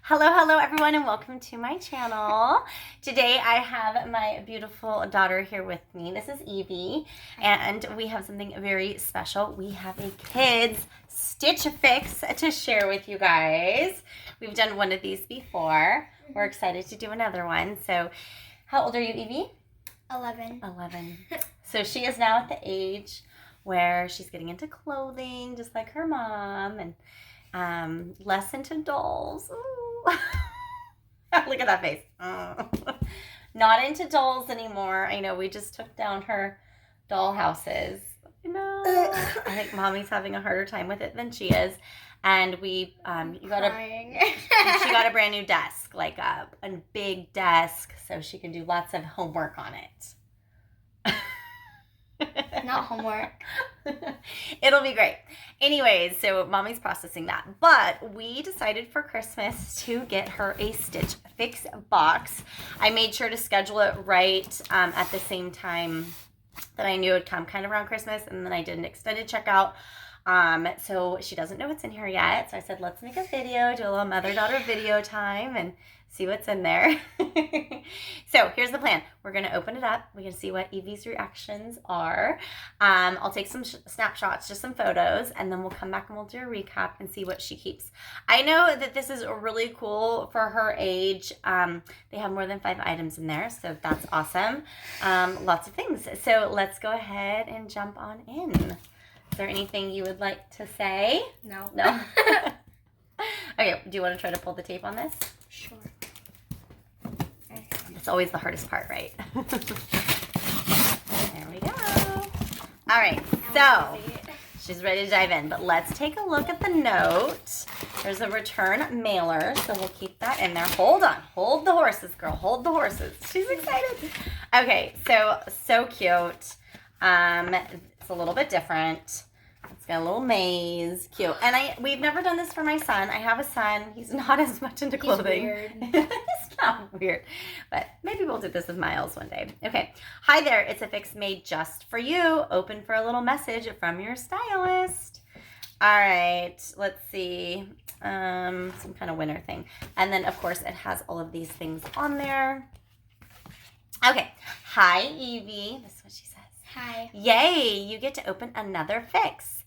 Hello everyone, and welcome to my channel. Today I have my beautiful daughter here with me. This is Evie, and we have something very special. We have a kids stitch fix to share with you guys. We've done one of these before. We're excited to do another one. So, how old are you, Evie? 11. 11. So she is now at the age where she's getting into clothing, just like her mom, and less into dolls. Ooh. Look at that face. Not into dolls anymore. I know we just took down her doll houses. I know. I think mommy's having a harder time with it than she is. And we she got a brand new desk, like a big desk, so she can do lots of homework on it. Not homework. It'll be great. Anyways, so mommy's processing that. But we decided for Christmas to get her a Stitch Fix box. I made sure to schedule it right at the same time that I knew it would come, kind of around Christmas, and then I did an extended checkout. So she doesn't know what's in here yet. So I said, let's make a video, do a little mother-daughter video time and see what's in there. So here's the plan. We're going to open it up. We're going to see what Evie's reactions are. I'll take some snapshots, just some photos, and then we'll come back and we'll do a recap and see what she keeps. I know that this is really cool for her age. They have more than 5 items in there, so that's awesome. Lots of things. So let's go ahead and jump on in. Is there anything you would like to say? No. No? Okay, do you want to try to pull the tape on this? Sure. It's always the hardest part, right? There we go. All right, so she's ready to dive in, but let's take a look at the note. There's a return mailer, so we'll keep that in there. Hold on. Hold the horses, girl. Hold the horses. She's excited. Okay, so cute. It's a little bit different. It's got a little maze. Cute. And we've never done this for my son. I have a son. He's not as much into clothing. He's weird. He's not weird. But maybe we'll do this with Miles one day. Okay. Hi there. It's a fix made just for you. Open for a little message from your stylist. All right. Let's see. Some kind of winter thing. And then, of course, it has all of these things on there. Okay. Hi, Evie. This is what she says. Hi. Yay, you get to open another fix.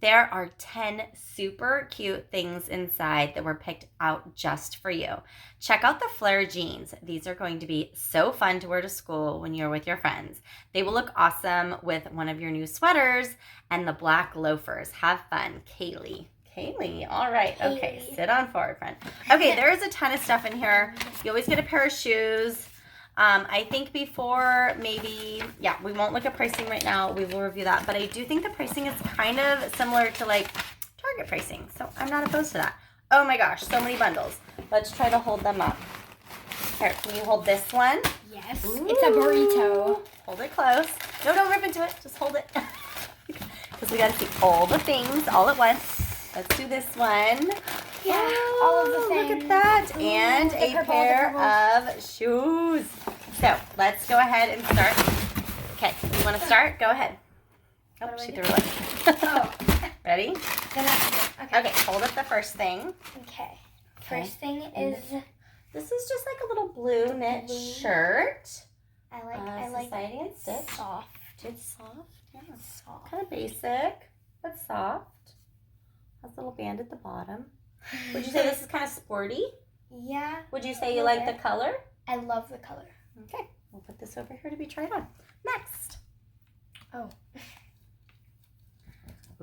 There are 10 super cute things inside that were picked out just for you. Check out the flare jeans. These are going to be so fun to wear to school when you're with your friends. They will look awesome with one of your new sweaters and the black loafers. Have fun, Kaylee. Kaylee, all right. Kaylee. Okay, sit on forward, friend. Okay, there is a ton of stuff in here. You always get a pair of shoes. I think before maybe, yeah, we won't look at pricing right now. We will review that. But I do think the pricing is kind of similar to like Target pricing. So I'm not opposed to that. Oh my gosh, so many bundles. Let's try to hold them up. Here, can you hold this one? Yes. Ooh. It's a burrito. Hold it close. No, don't rip into it. Just hold it. Because we got to see all the things all at once. Let's do this one. Yeah, oh, all of the things. Look at that. Ooh, And a pair of shoes. So let's go ahead and start. Okay, you want to start? Go ahead. Oh, she threw it. Oh. Ready? Okay. Okay, hold up the first thing. Okay. First thing is... This is just like a little blue knit shirt. I like Society and Stitch. soft. It's soft. Yeah. Soft. Kind of basic, but soft. Has a little band at the bottom. Would you say this is kind of sporty? Yeah. Would you say you like the color? I love the color. Okay, we'll put this over here to be tried on. Next. Oh.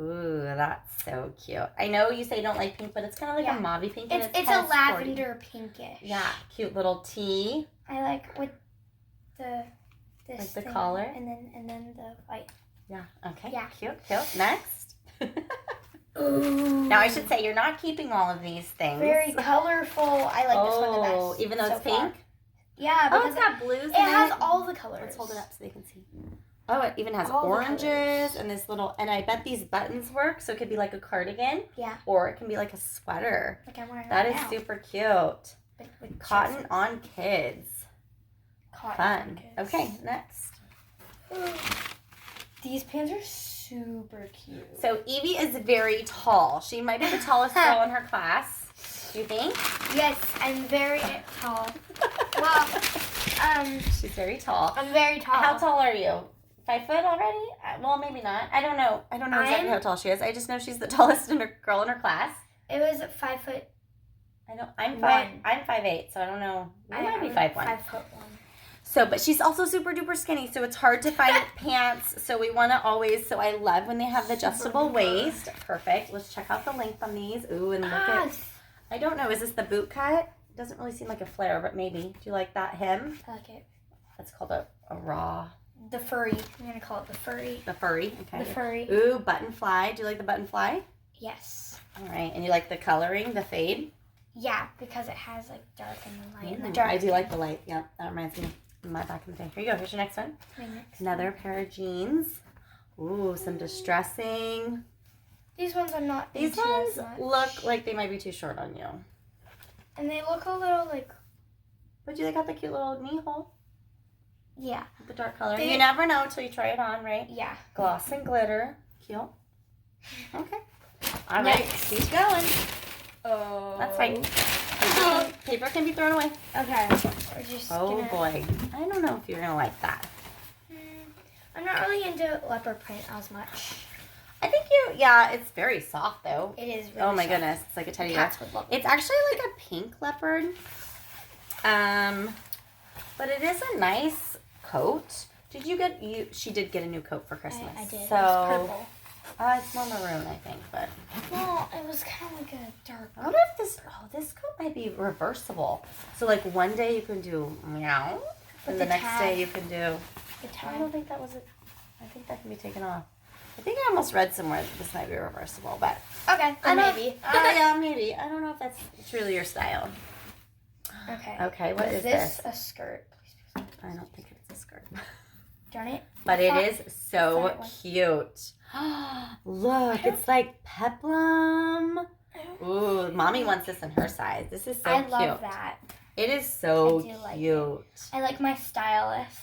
Ooh, that's so cute. I know you say you don't like pink, but it's kind of like a mauve pink. And It's a lavender pinkish. Yeah, cute little tee. I like with this Like the thing, collar? and then the white. Yeah, okay. Yeah. Cute. Next. Ooh. Now I should say you're not keeping all of these things. Very colorful. I like this one the best. Even though so it's pink? far. Yeah, because it's got blues in it. It has all the colors. Let's hold it up so they can see. Oh, it even has All the oranges colors. and this little, and I bet these buttons work, so it could be like a cardigan. Yeah. Or it can be like a sweater. Like I'm wearing That right is now. super cute. With Cotton dresses. on kids. Cotton Fun. on kids. Okay, next. These pants are super cute. So Evie is very tall. She might be the tallest girl in her class. do you think? Yes, I'm very tall. Well, She's very tall. I'm very tall. How tall are you? 5 foot already? Well, maybe not. I don't know. I don't know exactly how tall she is. I just know she's the tallest girl in her class. It was 5 foot. I know. I'm 5'8", so I don't know. You might be 5'1". 5'1". So, but she's also super duper skinny, so it's hard to find pants. So we want to always. So I love when they have the adjustable waist. Perfect. Let's check out the length on these. Ooh, and look at. I don't know. Is this the boot cut? It doesn't really seem like a flare, but maybe. Do you like that hem? I like it. That's called a raw. The furry. I'm gonna call it the furry. The furry. Okay. The furry. Ooh, button fly. Do you like the button fly? Yes. All right, and you like the coloring, the fade? Yeah, because it has like dark and light. And the dark. I do like the light. Yeah, that reminds me of my back in the day. Here you go. Here's your next one. Another pair of jeans. Ooh, some distressing. These ones I'm not. These ones look like they might be too short on you. And they look a little like. But they got the cute little knee hole. Yeah. With the dark color. You never know until you try it on, right? Yeah. Gloss and glitter. Cute. Okay. All right. Keep going. Oh. That's fine. Paper can be thrown away. Okay. We're just boy. I don't know if you're going to like that. I'm not really into leopard print as much. I think it's very soft though. It is really Oh my soft. goodness. It's like a teddy bear. It's actually like a pink leopard. But it is a nice coat. Did you get, she did get a new coat for Christmas. I did. So, it was purple. It's more maroon, I think, but. Well, it was kind of like a dark. I wonder if this coat might be reversible. So like one day you can do meow, and the next day you can do. I don't think that was it. I think that can be taken off. I think I almost read somewhere that this might be reversible, but. Okay, maybe. Yeah, maybe. I don't know if that's truly your style. Okay. Okay, what is this? this? A skirt. I don't think it's a skirt. Darn it. But it is so cute. Look, it's like peplum. Ooh, mommy wants this in her size. This is so cute. I love that. It is so cute. I like my stylist.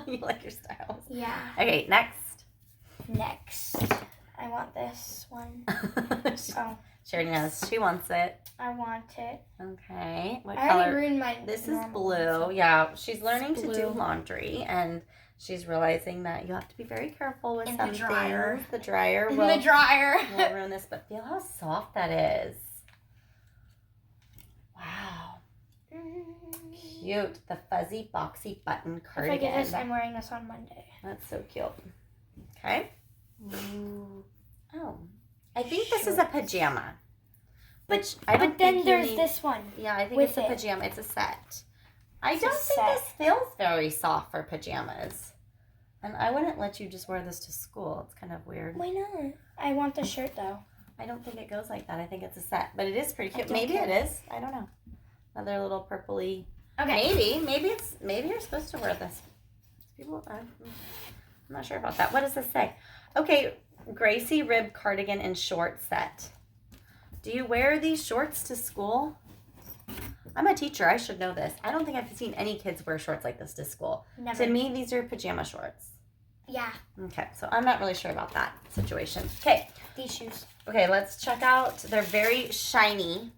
You like your stylist? Yeah. Okay, next. I want this one. She already knows. She wants it. I want it. Okay. What I color? already ruined my. This is blue. Yeah, she's learning to do laundry, and she's realizing that you have to be very careful with some things. The dryer will ruin this, but feel how soft that is. Wow. Cute. The fuzzy, boxy button cardigan. If I get this, I'm wearing this on Monday. That's so cute. Okay. Ooh. Oh. I think this is a pajama. But then there's this one. Yeah, I think it's a pajama. It's a set. I don't think this feels very soft for pajamas. And I wouldn't let you just wear this to school. It's kind of weird. Why not? I want the shirt though. I don't think it goes like that. I think it's a set. But it is pretty cute. Maybe it is. I don't know. Another little purpley. Okay. Maybe you're supposed to wear this. I'm not sure about that. What does this say? Okay, Gracie rib cardigan and short set. Do you wear these shorts to school? I'm a teacher. I should know this. I don't think I've seen any kids wear shorts like this to school. Never. To me, these are pajama shorts. Yeah. Okay, so I'm not really sure about that situation. Okay. These shoes. Okay, let's check out. They're very shiny.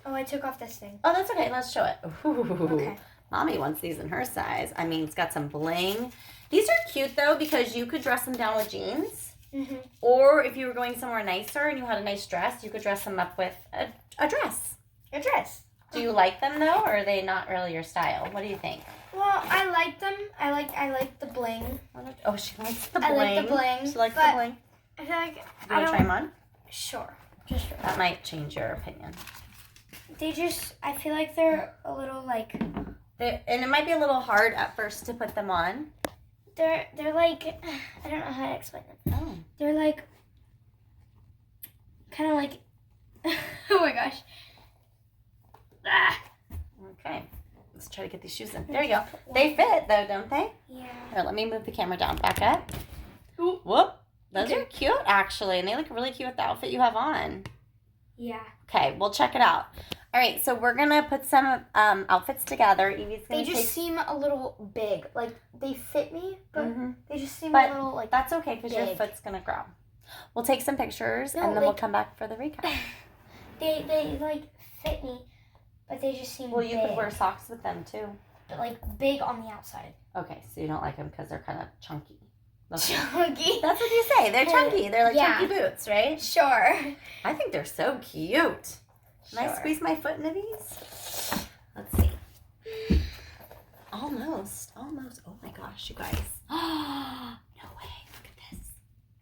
Oh, I took off this thing. Oh, that's okay. Let's show it. Ooh. Okay. Mommy wants these in her size. I mean, it's got some bling. These are cute, though, because you could dress them down with jeans. Mm-hmm. Or if you were going somewhere nicer and you had a nice dress, you could dress them up with a dress. A dress. Do you like them, though, or are they not really your style? What do you think? Well, I like them. I like the bling. Oh, she likes the bling. I like the bling. She likes the bling. I feel like Do you want to try them on? Sure. Just sure. That might change your opinion. I feel like they're a little like... And it might be a little hard at first to put them on. They're like, I don't know how to explain them. Oh. They're like, kind of like, oh my gosh. Okay. Let's try to get these shoes in. There you go. They fit, though, don't they? Yeah. Here, let me move the camera down. Back up. Ooh. Whoop. Those are cute, actually, and they look really cute with the outfit you have on. Yeah. Okay, we'll check it out. All right, so we're going to put some outfits together. Evie's going to seem a little big. Like, they fit me, but they just seem a little, like, that's okay, because your foot's going to grow. We'll take some pictures, and then we'll come back for the recap. They like fit me, but they just seem Well, you big. could wear socks with them too. But like big on the outside. Okay, so you don't like them because they're kind of chunky. Chunky. That's what you say. They're chunky. They're like chunky boots, right? Sure. I think they're so cute. Can I squeeze my foot into these? Let's see. Almost. Oh my gosh, you guys. No way. Look at this.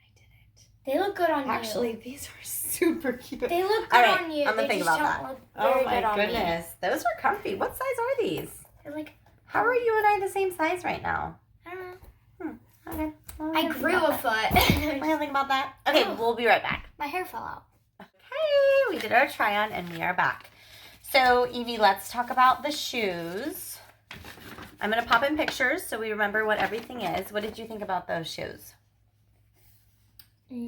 I did it. They look good on you. Actually, these are super cute. They look good on you. I'm gonna think about that. Oh my goodness. Those are comfy. What size are these? They're like. How are you and I the same size right now? I don't know. Okay. Well, I grew a foot. We're gonna think about that. Okay, we'll be right back. My hair fell out. Okay, we did our try on and we are back. So, Evie, let's talk about the shoes. I'm going to pop in pictures so we remember what everything is. What did you think about those shoes? They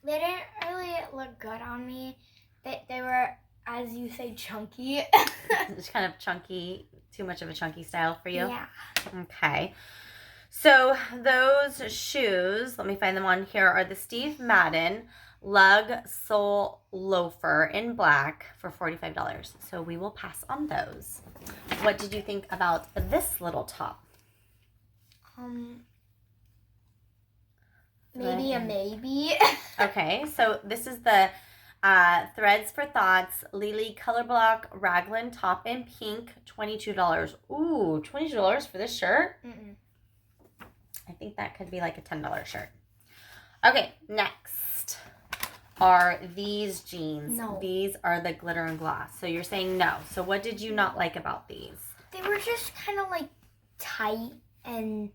didn't really look good on me. They were, as you say, chunky. It's kind of chunky, too much of a chunky style for you? Yeah. Okay. So, those shoes, let me find them on here, are the Steve Madden Lug Sole Loafer in black for $45. So we will pass on those. What did you think about this little top? Maybe a maybe. Okay, so this is the Threads for Thoughts Lily Color Block Raglan top in pink, $22. Ooh, $22 for this shirt? Mm-mm. I think that could be like a $10 shirt. Okay, next are these jeans. No. These are the glitter and gloss. So you're saying no. So what did you not like about these? They were just kind of like tight and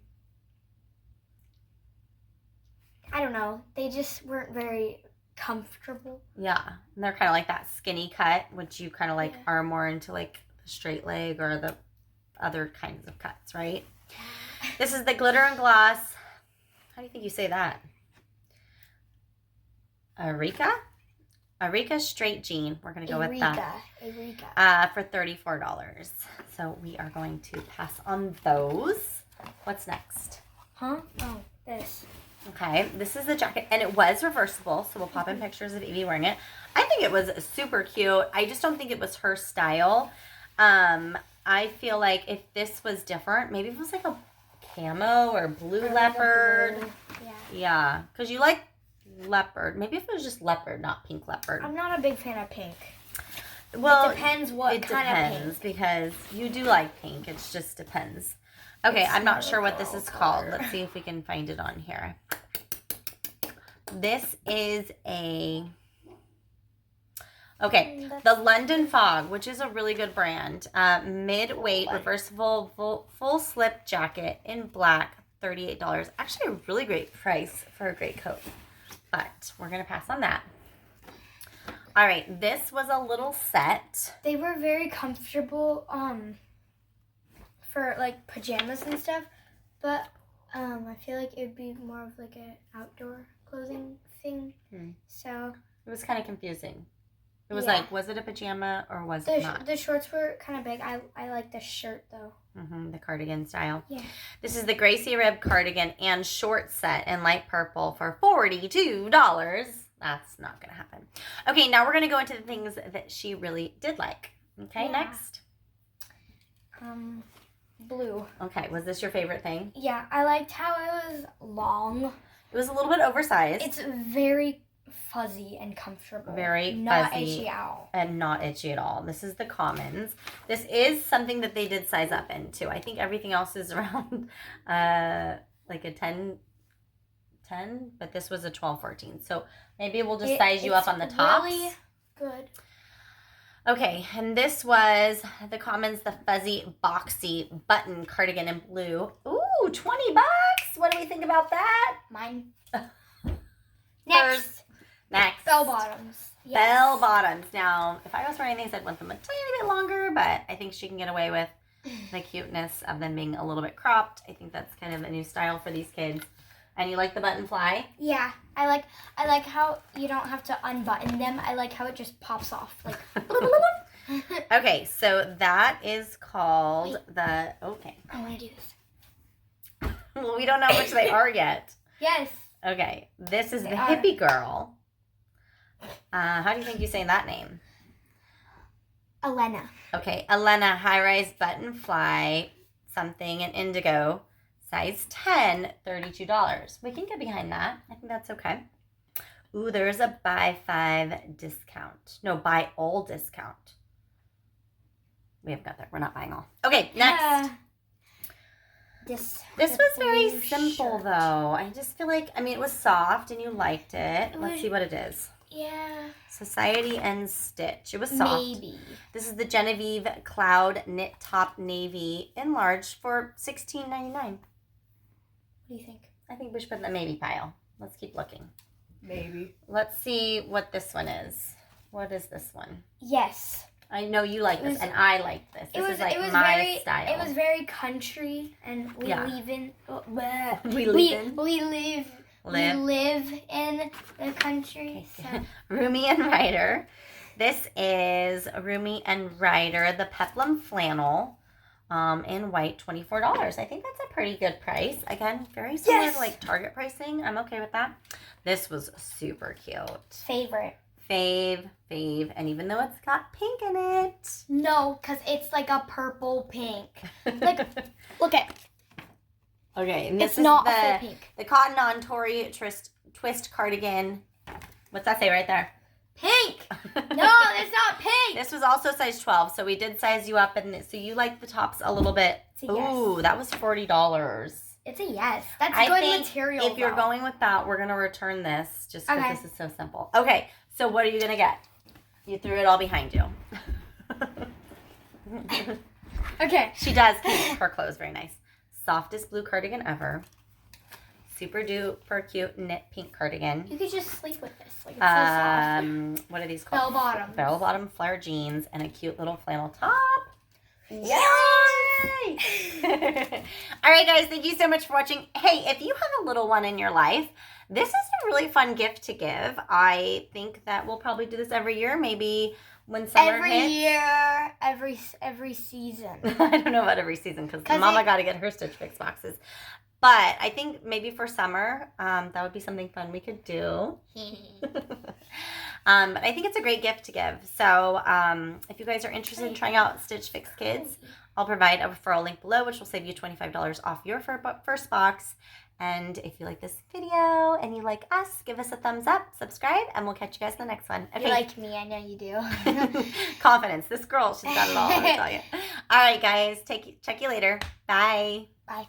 I don't know. They just weren't very comfortable. Yeah, and they're kind of like that skinny cut, which you kind of like are more into like the straight leg or the other kinds of cuts, right? This is the glitter and gloss. How do you think you say that? Arika straight jean. We're going to go with that. Arika. For $34. So we are going to pass on those. What's next? Huh? Oh, this. Okay, this is the jacket, and it was reversible, so we'll pop in pictures of Evie wearing it. I think it was super cute. I just don't think it was her style. I feel like if this was different, maybe if it was like a camo or blue leopard. Blue. Yeah, because you like leopard. Maybe if it was just leopard, not pink leopard. I'm not a big fan of pink. Well, it depends what kind of pink. Because you do like pink. It just depends. Okay, I'm not sure what this is called. Let's see if we can find it on here. This is the London Fog, which is a really good brand. Mid-weight, reversible, full slip jacket in black, $38. Actually, a really great price for a great coat. But we're going to pass on that. All right, this was a little set. They were very comfortable for like pajamas and stuff, but I feel like it would be more of like an outdoor clothing thing. So it was kind of confusing. It was like, was it a pajama or was it not? The shorts were kind of big. I like the shirt though. The cardigan style. Yeah. This is the Gracie Rib cardigan and short set in light purple for $42. That's not going to happen. Okay, now we're going to go into the things that she really did like. Okay, next. Blue. Okay, was this your favorite thing? Yeah, I liked how it was long. It was a little bit oversized. It's very fuzzy and comfortable. Very not fuzzy itchy out. And not itchy at all. This is the Commons. This is something that they did size up into. I think everything else is around like a 10, but this was a 12, 14. So maybe we'll just size you up on the tops. Really good. Okay, and this was the Commons, the fuzzy, boxy button cardigan in blue. Ooh, $20. What do we think about that? Mine. Next. Bell bottoms. Yes. Bell bottoms. Now, if I was wearing these, I'd want them a tiny bit longer, but I think she can get away with the cuteness of them being a little bit cropped. I think that's kind of a new style for these kids. And you like the button fly? Yeah, I like how you don't have to unbutton them. I like how it just pops off. Like. Okay, so that is called the. Okay. I want to do this. Well, we don't know which they are yet. Yes. Okay, this is the Hippie Girl. How do you think you say that name? Elena. Okay, Elena, high-rise button fly, something in indigo, size 10, $32. We can get behind that. I think that's okay. Ooh, there's a buy 5 discount. No, buy all discount. We have got that. We're not buying all. Okay, next. This was very simple, though. I just feel like, I mean, it was soft and you liked it. Let's see what it is. Yeah. Society and Stitch. It was soft. Maybe. This is the Genevieve Cloud Knit Top Navy enlarged for $16.99. What do you think? I think we should put in the maybe pile. Let's keep looking. Maybe. Let's see what this one is. What is this one? Yes. I know you like this, and I like this. This is like my style. It was very country, and we live in. We live in the country. So. Rumi and Ryder. This is Rumi and Ryder, the peplum flannel, in white, $24. I think that's a pretty good price. Again, very similar to like Target pricing. I'm okay with that. This was super cute. Favorite. Fave, and even though it's got pink in it. No, because it's like a purple pink. Like, look at. Okay, and this it's is not a full pink. The Cotton On Tory twist cardigan. What's that say right there? Pink. No, it's not pink. This was also size 12, so we did size you up, and so you like the tops a little bit. Ooh, that was $40. It's a yes. That's good good material. If you're going with that, we're gonna return this just because this is so simple. Okay, so what are you gonna get? You threw it all behind you. Okay. She does keep her clothes very nice. Softest blue cardigan ever. Super duper cute knit pink cardigan. You could just sleep with this. Like, it's so soft. What are these called? Bell bottom flare jeans and a cute little flannel top. Yay! All right, guys, thank you so much for watching. Hey, if you have a little one in your life, this is a really fun gift to give. I think that we'll probably do this every year, maybe when summer hits. Every year, every season. I don't know about every season because Mama got to get her Stitch Fix boxes. But I think maybe for summer, that would be something fun we could do. But I think it's a great gift to give. So if you guys are interested in trying out Stitch Fix Kids, I'll provide a referral link below, which will save you $25 off your first box. And if you like this video and you like us, give us a thumbs up, subscribe, and we'll catch you guys in the next one. Okay. You like me, I know you do. Confidence. This girl, she's got it all, I'll tell you. All right, guys. Check you later. Bye. Bye.